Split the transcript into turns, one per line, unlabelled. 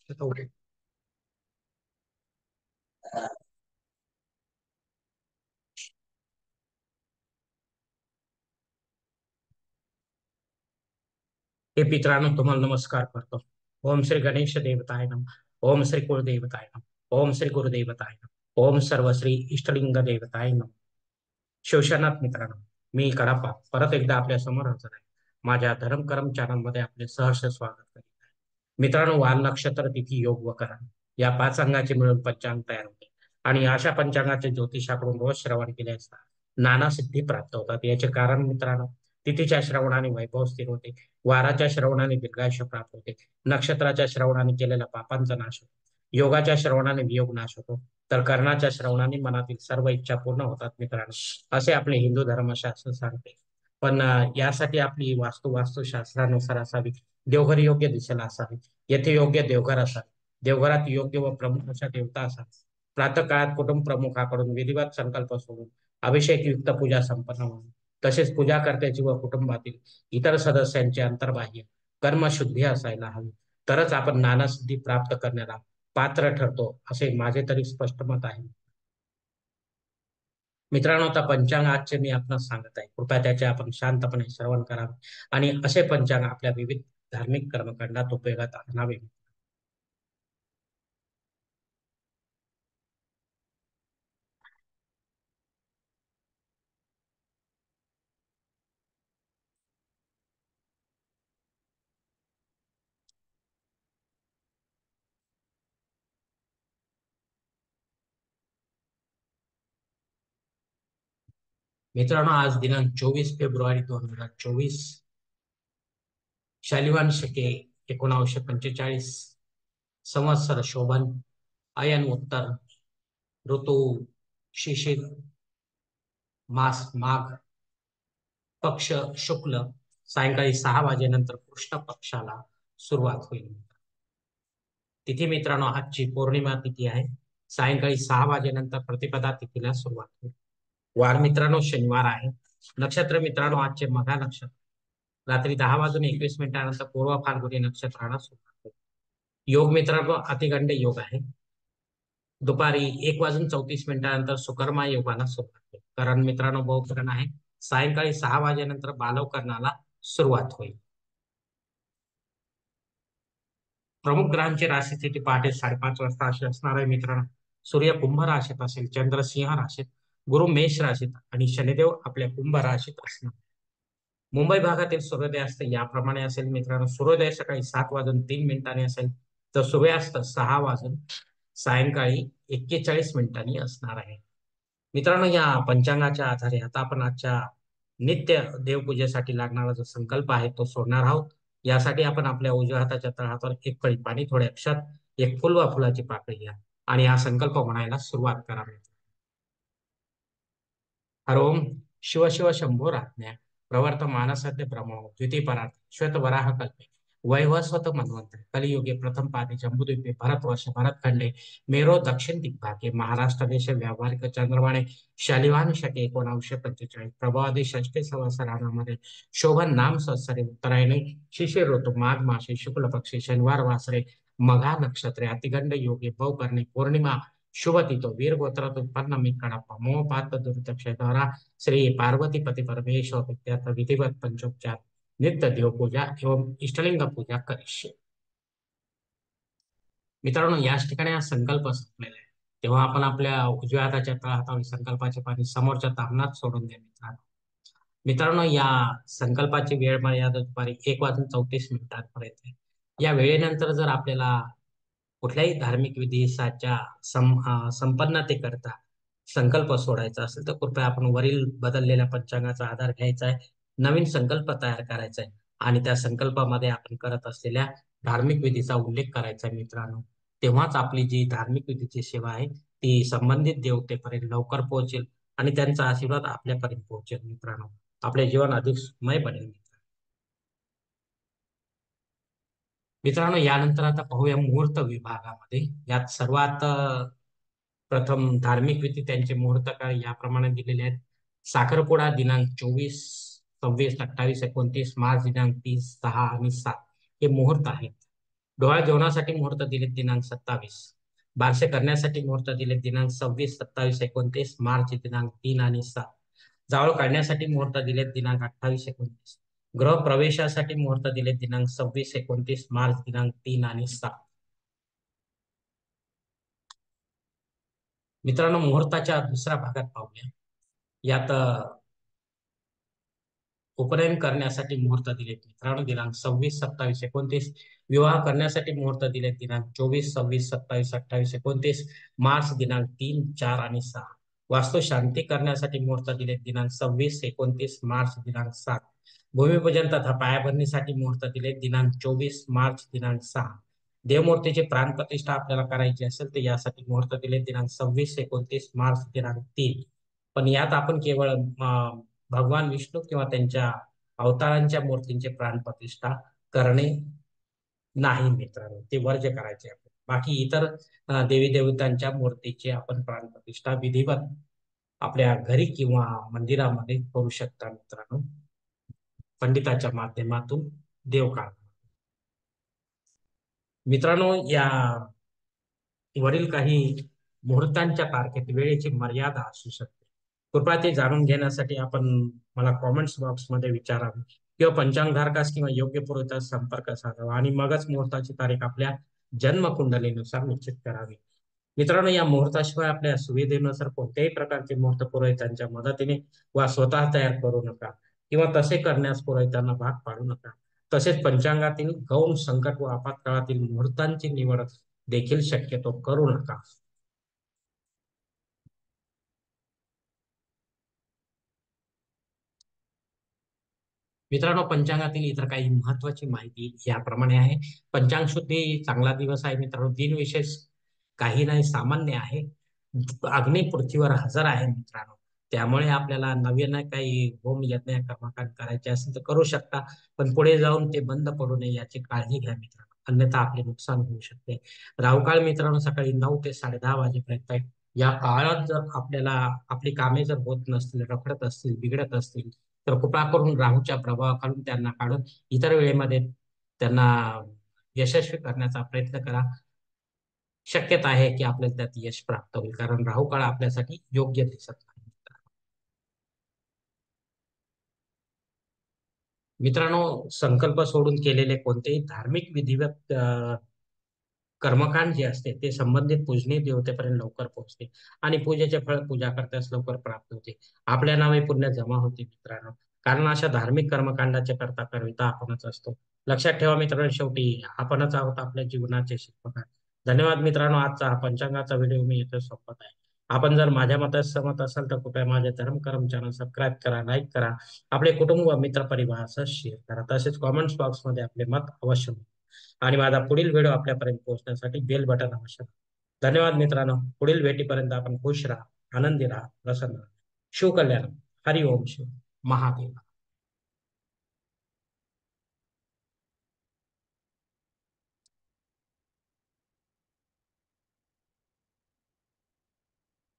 Okay. हे मित्रांनो, तुम्हाला नमस्कार करतो. ओम श्री गणेश देवताय नम. ओम श्री कुलदेवताय नम. ओम श्री गुरुदेवताय नम. ओम सर्व श्री इष्टलिंग देवताय नम. शिवशनाथ मित्रांनो, मी कडापा परत एकदा आपल्या समोर हजर आहे. माझ्या धर्म कर्म चॅनल मध्ये आपले सहर्ष स्वागत करीत आहे. मित्रांनो, वाल नक्षत्र तिथी योग व करण या पाच अंगाचे मिळून पंचांग तयार होते आणि अशा पंचांगाचे ज्योतिषाकडून रोज श्रवण केले असता नाना सिद्धी प्राप्त होतात. याचे कारण मित्रांनो, तिथीच्या श्रवणाने वैभव स्थिर होते, वाराच्या श्रवणाने दीर्घायुष्य प्राप्त होते, नक्षत्राच्या श्रवणाने केलेला पापांचा नाश होतो, योगाच्या श्रवणाने वियोग नाश होतो, तर कर्णाच्या श्रवणाने मनातील सर्व इच्छा पूर्ण होतात मित्रांनो, असे आपले हिंदू धर्मशास्त्र सांगते. पण यासाठी आपली वास्तुशास्त्रानुसार असावी. देवघर योग्य दिशेला असावे, येथे योग्य देवघर असावे, देवघरात योग्य व प्रमुख अशा देवता असाव्या. प्रातः काळात कुटुंब प्रमुखाकडून विधिवत संकल्प सोडून अभिषेक युक्त पूजा संपन्न होणे, तसेच पूजा कर्त्याची व कुटुंबातील इतर सदस्यांची अंतर्बाह्य कर्मशुद्धी असायला हवी. तरच आपण नाना सिद्धी प्राप्त करण्याला पात्र ठरतो, असे माझे तरी स्पष्ट मत आहे. मित्रांनो, आता पंचांग आजचे मी आपणास सांगत आहे. कृपया त्याचे आपण शांतपणे श्रवण करावे आणि असे पंचांग आपल्या विविध धार्मिक कर्मकांडात उपयोगात आणावे. मित्रांनो, आज दिनांक 24 फेब्रुवारी 2024, शालिवान शके 1945, संवत्सर शोभन, अयन उत्तर, ऋतू शिशिर, मास माघ, पक्ष शुक्ल, सायंकाळी 6 वाजेनंतर कृष्ण पक्षाला सुरुवात होईल. तिथी मित्रांनो, आजची पौर्णिमा तिथी आहे. सायंकाळी 6 वाजेनंतर प्रतिपदा तिथीला सुरुवात होईल. वार मित्रांनो शनिवार आहे. नक्षत्र मित्रांनो आजचे मघा नक्षत्र रात्री 10 वाजून 21 मिनिटानंतर पूर्व फाल्गुनी नक्षत्राला सुरुवात होईल. योग मित्रांनो अतिगंड योग आहे. दुपारी 1 वाजून 34 मिनिटानंतर सुकर्मा योगाला सुरुवात होईल. करण मित्रांनो बहुकरण आहे. सायंकाळी 6 वाजेनंतर बालव कर्णाला सुरुवात होईल. प्रमुख ग्रहांची राशी स्थिती पहाटे 5:30 वाजता अशी असणार आहे मित्रांनो. सूर्य कुंभ राशीत असेल, चंद्र सिंह राशीत, गुरु मेष राशीत आणि शनिदेव आपल्या कुंभ राशीत असणार. मुंबई भागातील सूर्योदयास्त याप्रमाणे असेल मित्रांनो. सूर्योदय सकाळी 7 वाजून 3 मिनिटांनी असेल, तर सूर्यास्त 6 वाजून सायंकाळी 41 मिनिटांनी असणार आहे. मित्रांनो, या पंचांगाच्या आधारे आता आपण आजच्या नित्य देवपूजेसाठी लागणारा जो संकल्प आहे तो सोडणार आहोत. यासाठी आपण आपल्या उजव्या हाताच्या तळहातावर एक पळी पाणी, थोडे अक्षत, एक फुल वा फुलाची पाकळी घ्या आणि हा संकल्प म्हणायला सुरुवात करावी. हरोम शिव शिव शंभोराज्ञा प्रवर्त मानसद्य ब्रह्मो द्वितीयपरार्थ श्वेत वराह कल्पे वैवस्वत मन्वंतरे कलियुगे प्रथम पादे जम्बूद्वीपे भरतवर्ष भरतखंडे मेरो दक्षिण दिग्भागे महाराष्ट्र देश व्यावहारिक चंद्रमाने शालिवाहन शके 1945 प्रभावादी षष्ठी संवत्सरामध्ये शोभन नाम संवत्सरे उत्तरायणे शिशिर ऋतू माघ मासे शुक्ल पक्षी शनिवार वासरे मघा नक्षत्रे अतिगंड योगे भवकर्णे पौर्णिमा शुभ तिथो वीर गोत्रात उत्पन्न मी कडाप्पा मोहपात दुर्दक्षेद्वारा श्री पार्वतीपती परमेश्वर विद्यार्थ विधिवत पंचोपचार नित्य देवपूजा एवं इष्टलिंग पूजा करिष्ये. मित्रांनो, याच ठिकाणी हा संकल्प संपलेला आहे. तेव्हा आपण आपल्या उजव्या हाताच्या तळहातावर संकल्पाचे पाणी समोरच्या तामणात सोडून द्या. मित्रांनो मित्रांनो या संकल्पाची वेळ मर्यादा दुपारी 1 वाजून 34 मिनिटांपर्यंत आहे. या वेळेनंतर जर आपल्याला कुठल्याही धार्मिक विधीच्या संपन्नतेकरता संकल्प सोडायचा असेल तर कृपया आपण वरील बदललेल्या पंचांगाचा आधार घ्यायचा आहे, नवीन संकल्प तयार करायचा आहे आणि त्या संकल्पामध्ये आपण करत असलेल्या धार्मिक विधीचा उल्लेख करायचा आहे मित्रांनो. तेव्हाच आपली जी धार्मिक विधीची सेवा आहे ती संबंधित देवतेपर्यंत लवकर पोहोचेल आणि त्यांचा आशीर्वाद आपल्यापर्यंत पोहोचेल मित्रांनो. आपले जीवन अधिक सुखमय बनेल. मित्रांनो, यानंतर आता पाहूया मुहूर्त विभागामध्ये. यात सर्वात प्रथम धार्मिक विधी त्यांचे मुहूर्त काळ याप्रमाणे दिलेले आहेत. साखरपुडा दिनांक 24, 26, 28, 29 मार्च दिनांक 30, 6 आणि 7 हे मुहूर्त आहेत. डोहाळ जेवणासाठी मुहूर्त दिलेत दिनांक 27. बारसे करण्यासाठी मुहूर्त दिलेत दिनांक 26, 27, 29 मार्च दिनांक 3 आणि 7. जावळ काढण्यासाठी मुहूर्त दिलेत दिनांक 28, 29. गृह प्रवेशासाठी मुहूर्त दिलेत दिनांक 26, 29 मार्च दिनांक 3 आणि 7. मित्रांनो, मुहूर्ताच्या दुसऱ्या भागात पाहूया. यात उपनयन करण्यासाठी मुहूर्त दिलेत मित्रांनो दिनांक 26, 27, 29. विवाह करण्यासाठी मुहूर्त दिलेत दिनांक 24, 26, 27, 28, 29 मार्च दिनांक 3, 4 आणि 6. वास्तू शांती करण्यासाठी मुहूर्त दिलेत दिनांक 26, 29 मार्च दिनांक 7. भूमिपूजन तथा पायाभरणीसाठी मुहूर्त दिलेत दिनांक 24 मार्च दिनांक 6. देवमूर्तीची प्राणप्रतिष्ठा आपल्याला करायची असेल तर यासाठी मुहूर्त दिलेत दिनांक 26, 29 मार्च दिनांक 3. पण यात आपण केवळ भगवान विष्णू किंवा त्यांच्या अवतारांच्या मूर्तींची प्राणप्रतिष्ठा करणे नाही मित्रांनो, ते वर्ज्य करायचे आपण. बाकी इतर देवी देवतांच्या मूर्तीची आपण प्राणप्रतिष्ठा विधिवत आपल्या घरी किंवा मंदिरामध्ये करू शकता मित्रांनो, पंडिताच्या माध्यमातून देवकार्य. मित्रांनो, या वरील काही मुहूर्तांच्या तारखेत वेळेची मर्यादा असू शकते. कृपया ते जाणून घेण्यासाठी आपण मला कॉमेंट्स बॉक्समध्ये विचारावे किंवा पंचांगधारकास किंवा योग्य पुरोहितास संपर्क साधावा आणि मगच मुहूर्ताची तारीख आपल्या जन्मकुंडलीनुसार निश्चित करावी. मित्रांनो, या मुहूर्ताशिवाय आपल्या सुविधेनुसार कोणत्याही प्रकारचे मुहूर्त पुरोहितांच्या मदतीने वा स्वतः तयार करू नका किंवा तसे करण्यास पुरोहितांना भाग पाडू नका. तसेच पंचांगातील गौण संकट व आपत्काळातील मुहूर्तांची निवड देखील शक्यतो करू नका. मित्रांनो, पंचांगातील इतर काही महत्वाची माहिती याप्रमाणे आहे. पंचांग शुद्धी चांगला दिवस आहे मित्रांनो. दिनविशेष काही नाही, सामान्य आहे. अग्नी पृथ्वीवर हजर आहे मित्रांनो. त्यामुळे आपल्याला नवीन काही होम यज्ञ कर्मकांड करायचे असेल तर करू शकता, पण पुढे जाऊन ते बंद पडू नये याची काळजी घ्या मित्रांनो, अन्यथा आपले नुकसान होऊ शकते. राहुकाळ मित्रांनो सकाळी 9 ते 10:30 वाजेपर्यंत आहे. या काळात जर आपल्याला आपली कामे जर होत नसतील, रखडत असतील, बिघडत असतील तर कृपा करून राहूच्या प्रभावाखालून त्यांना काढून इतर वेळेमध्ये त्यांना यशस्वी करण्याचा प्रयत्न करा. शक्यता आहे की आपल्याला त्यात यश प्राप्त होईल, कारण राहू काळ आपल्यासाठी योग्य दिसत नाही. मित्रांनो, संकल्प सोडून केलेले कोणतेही धार्मिक विधिवत कर्मकांड जे असते ते संबंधित पूजनीय देवतेपर्यंत लवकर पोहोचते आणि पूजेचे फळ पूजा करताच लवकर प्राप्त होते. आपल्या नावे पुण्य जमा होते मित्रांनो, कारण अशा धार्मिक कर्मकांडाचे करता करविता आपणच असतो. लक्षात ठेवा मित्रांनो, शेवटी आपणच आहोत आपल्या जीवनाचे शिल्पकार. धन्यवाद मित्रांनो. आजचा हा पंचांगाचा व्हिडिओ मी इथे संपत आहे. आपण जर माझ्या मतात सहमत असाल तर कृपया माझे धर्म कर्म चॅनल सबस्क्राईब करा, लाईक करा, आपले कुटुंब व मित्र परिवारासह शेअर करा. तसेच कॉमेंट्स बॉक्समध्ये आपले मत अवश्य नोंदवा. आणि माझा पुढील व्हिडिओ आपल्यापर्यंत पोहोचण्यासाठी बेल बटन आवश्यक आहे. धन्यवाद मित्रांनो. पुढील भेटीपर्यंत आपण खुश राहा, आनंदी राहा, प्रसन्न राहा. शिवकल्याण. हरिओम शिव महादेव.